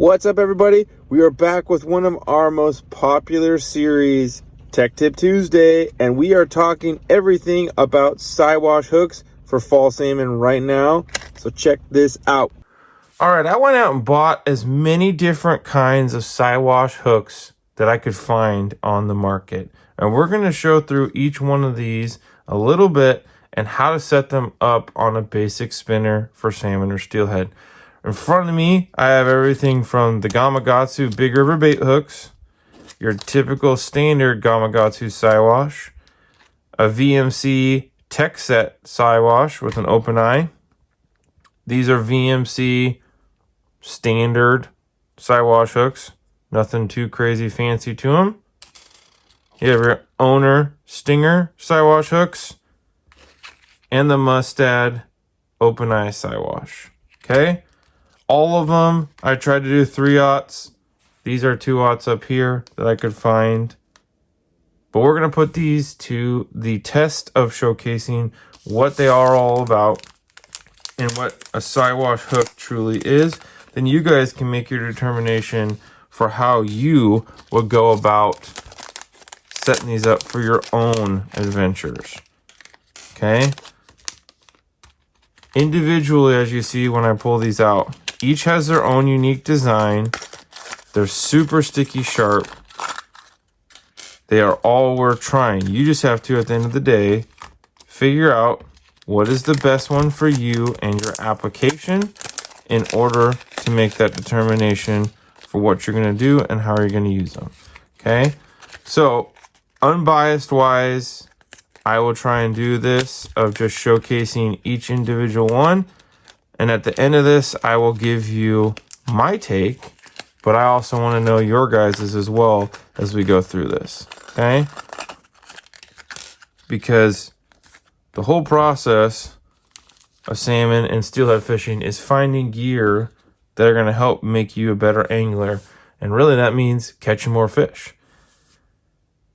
What's up, everybody? We are back with one of our most popular series, Tech Tip Tuesday, and we are talking everything about Siwash hooks for fall salmon right now. So check this out. All right, I went out and bought as many different kinds of Siwash hooks that I could find on the market. And we're going to show through each one of these a little bit and how to set them up on a basic spinner for salmon or steelhead. In front of me, I have everything from the Gamakatsu Big River bait hooks, your typical standard Gamakatsu Siwash, a VMC Techset Siwash with an open eye. These are VMC standard Siwash hooks, nothing too crazy fancy to them. You have your Owner Stinger Siwash hooks and the Mustad open eye Siwash. Okay. All of them, I tried to do 3/0. These are 2/0 up here that I could find. But we're going to put these to the test of showcasing what they are all about and what a Siwash hook truly is. Then you guys can make your determination for how you would go about setting these up for your own adventures. Okay? Individually, as you see when I pull these out, each has their own unique design. They're super sticky sharp. They are all worth trying. You just have to, at the end of the day, figure out what is the best one for you and your application in order to make that determination for what you're going to do and how you're going to use them. Okay? So, unbiased wise, I will try and do this of just showcasing each individual one. And at the end of this, I will give you my take, but I also want to know your guys's as well as we go through this, okay? Because the whole process of salmon and steelhead fishing is finding gear that are going to help make you a better angler. And really that means catching more fish.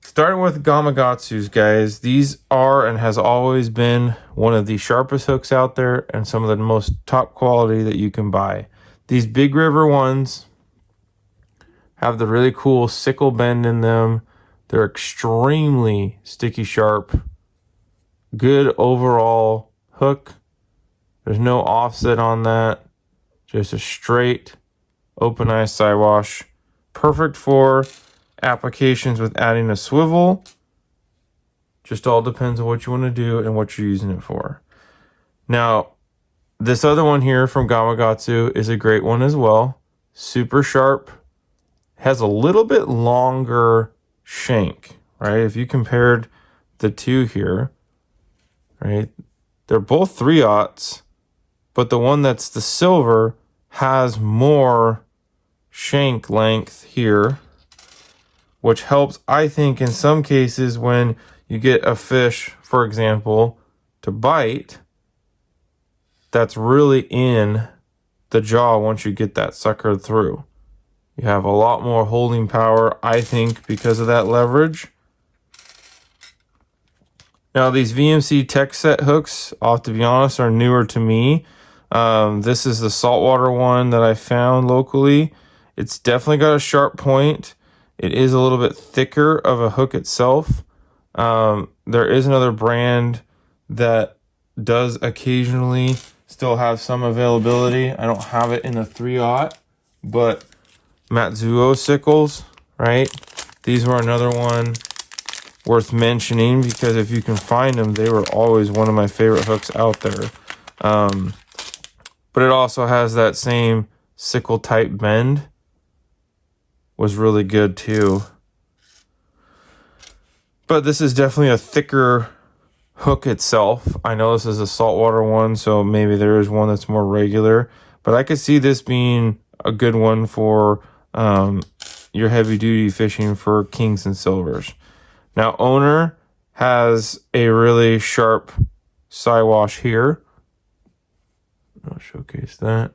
Starting with Gamakatsus, guys, these are and has always been one of the sharpest hooks out there and some of the most top quality that you can buy. These Big River ones have the really cool sickle bend in them. They're extremely sticky sharp. Good overall hook. There's no offset on that. Just a straight open eye Siwash. Perfect for applications with adding a swivel. Just all depends on what you want to do and what you're using it for. Now, this other one here from Gamakatsu is a great one as well. Super sharp. Has a little bit longer shank, right? If you compared the two here, right? They're both 3/0, but the one that's the silver has more shank length here, which helps, I think, in some cases when you get a fish, for example, to bite, that's really in the jaw once you get that sucker through. You have a lot more holding power, I think, because of that leverage. Now, these VMC Techset hooks, I'll have to be honest, are newer to me. This is the saltwater one that I found locally. It's definitely got a sharp point. It is a little bit thicker of a hook itself. There is another brand that does occasionally still have some availability. I don't have it in the 3/0, but Matsuo sickles, right? These were another one worth mentioning because if you can find them, they were always one of my favorite hooks out there. But it also has that same sickle type bend. Was really good too. But this is definitely a thicker hook itself. I know this is a saltwater one, so maybe there is one that's more regular. But I could see this being a good one for your heavy duty fishing for kings and silvers. Now, Owner has a really sharp Siwash here. I'll showcase that.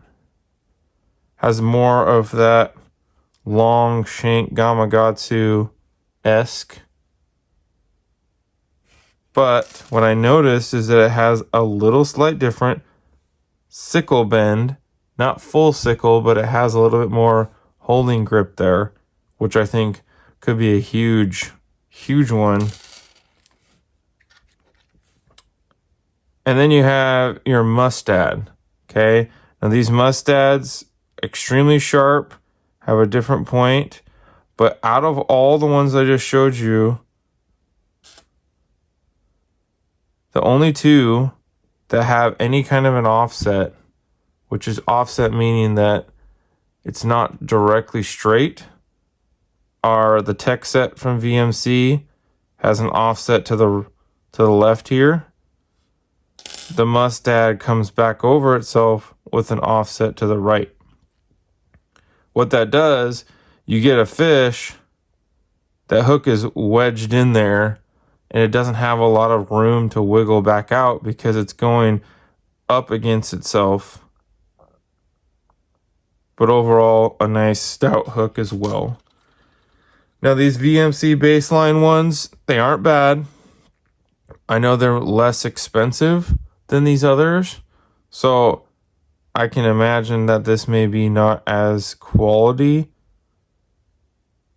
Has more of that long shank Gamakatsu-esque. But what I noticed is that it has a little slight different sickle bend. Not full sickle, but it has a little bit more holding grip there, which I think could be a huge one. And then you have your mustad. Okay, now these mustads, extremely sharp, have a different point, but out of all the ones I just showed you, the only two that have any kind of an offset, which is offset meaning that it's not directly straight, are the Techset from VMC, has an offset to the left here. The mustad comes back over itself with an offset to the right. What that does, you get a fish, that hook is wedged in there, and it doesn't have a lot of room to wiggle back out because it's going up against itself. But overall, a nice stout hook as well. Now these VMC baseline ones, they aren't bad. I know they're less expensive than these others, so I can imagine that this may be not as quality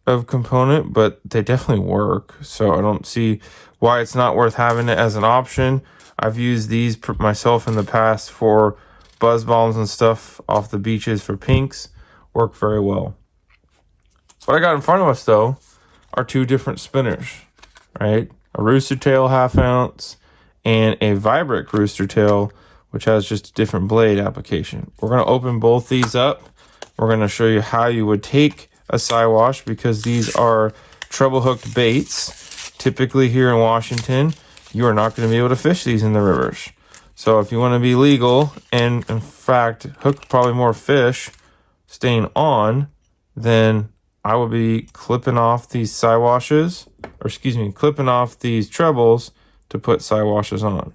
of component, but they definitely work. So I don't see why it's not worth having it as an option. I've used these myself in the past for buzz bombs and stuff off the beaches for pinks. Work very well. What I got in front of us though are two different spinners, right? A rooster tail 1/2 ounce and a Vibrick rooster tail, which has just a different blade application. We're going to open both these up. We're going to show you how you would take a Siwash, because these are treble hooked baits. Typically here in Washington, you are not going to be able to fish these in the rivers. So if you want to be legal and in fact hook probably more fish staying on, then I will be clipping off these Siwashes, or excuse me, clipping off these trebles to put Siwashes on.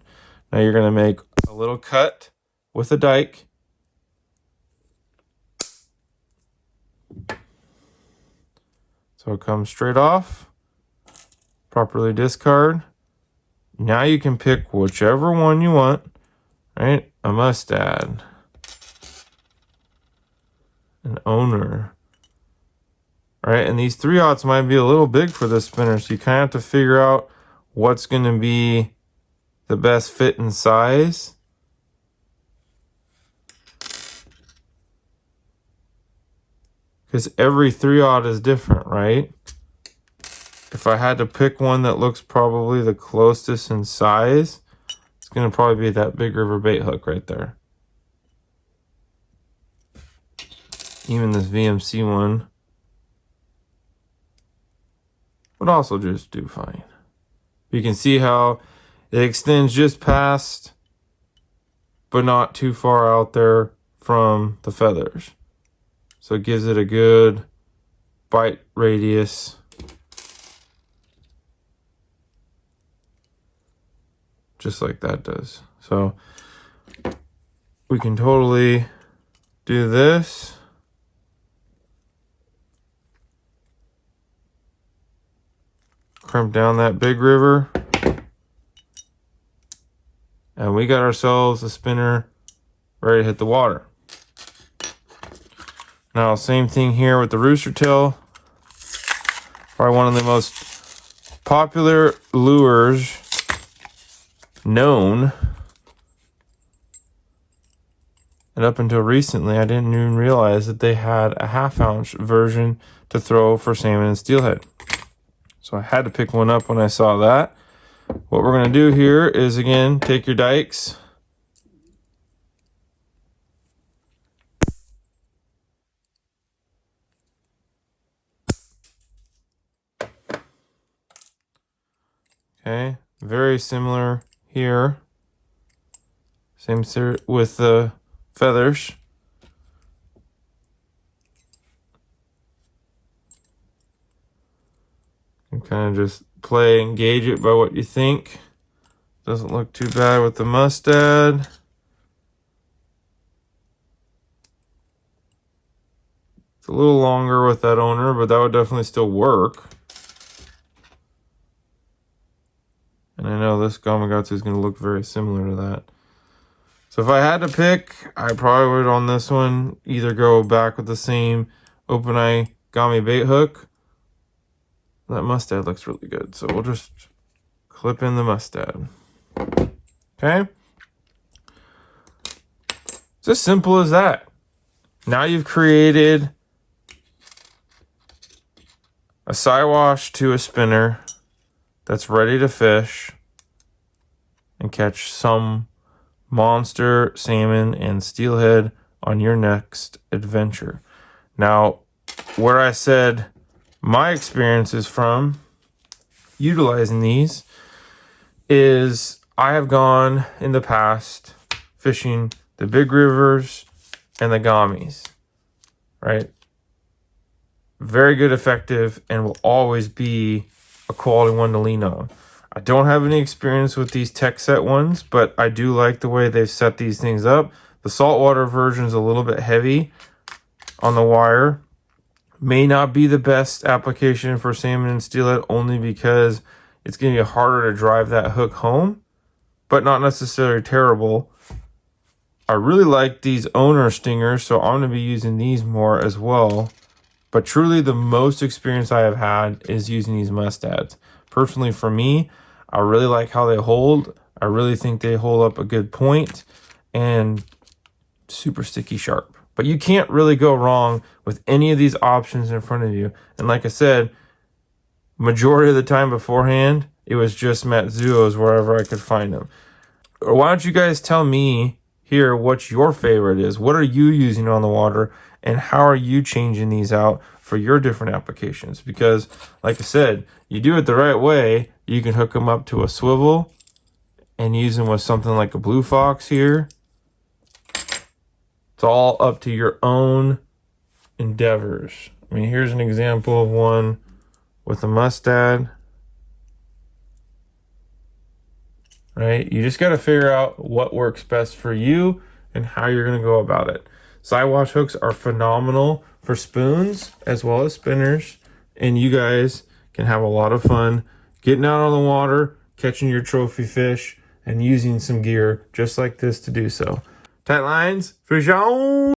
Now you're going to make a little cut with a dike. So it comes straight off, properly discard. Now you can pick whichever one you want, right? A mustad, an owner, right? And these 3/0 might be a little big for this spinner, so you kind of have to figure out what's going to be the best fit and size. Because every 3/0 is different, right? If I had to pick one that looks probably the closest in size, it's going to probably be that Big River bait hook right there. Even this VMC one would also just do fine. You can see how it extends just past, but not too far out there from the feathers. So it gives it a good bite radius. Just like that does. So we can totally do this. Crimp down that Big River. And we got ourselves a spinner ready to hit the water. Now, same thing here with the rooster tail. Probably one of the most popular lures known. And up until recently, I didn't even realize that they had a 1/2 ounce version to throw for salmon and steelhead. So I had to pick one up when I saw that. What we're going to do here is, again, take your dikes. Okay, very similar here. Same with the feathers. And kind of just play and gauge it by what you think. Doesn't look too bad with the mustad. It's a little longer with that owner, but that would definitely still work. And I know this Gamakatsu is going to look very similar to that. So if I had to pick, I probably would on this one either go back with the same open eye Gami bait hook. That mustad looks really good, so we'll just clip in the mustad. Okay? It's as simple as that. Now you've created a Siwash to a spinner that's ready to fish and catch some monster salmon and steelhead on your next adventure. Now, where I said my experiences from utilizing these is I have gone in the past fishing the big rivers and the Gamis, right? Very good, effective, and will always be a quality one to lean on. I don't have any experience with these Techset ones, but I do like the way they've set these things up. The saltwater version is a little bit heavy on the wire. May not be the best application for salmon and steelhead only because it's going to be harder to drive that hook home, but not necessarily terrible. I really like these owner stingers, so I'm going to be using these more as well. But truly the most experience I have had is using these mustads. Personally for me, I really like how they hold. I really think they hold up a good point and super sticky sharp. But you can't really go wrong with any of these options in front of you. And like I said, majority of the time beforehand, it was just Matsuo's wherever I could find them. Or why don't you guys tell me here what your favorite is? What are you using on the water? And how are you changing these out for your different applications? Because like I said, you do it the right way, you can hook them up to a swivel and use them with something like a Blue Fox here. It's all up to your own endeavors. I mean, here's an example of one with a mustad. Right? You just got to figure out what works best for you and how you're going to go about it. Siwash hooks are phenomenal for spoons as well as spinners. And you guys can have a lot of fun getting out on the water, catching your trophy fish, and using some gear just like this to do so. Tight lines, fish on!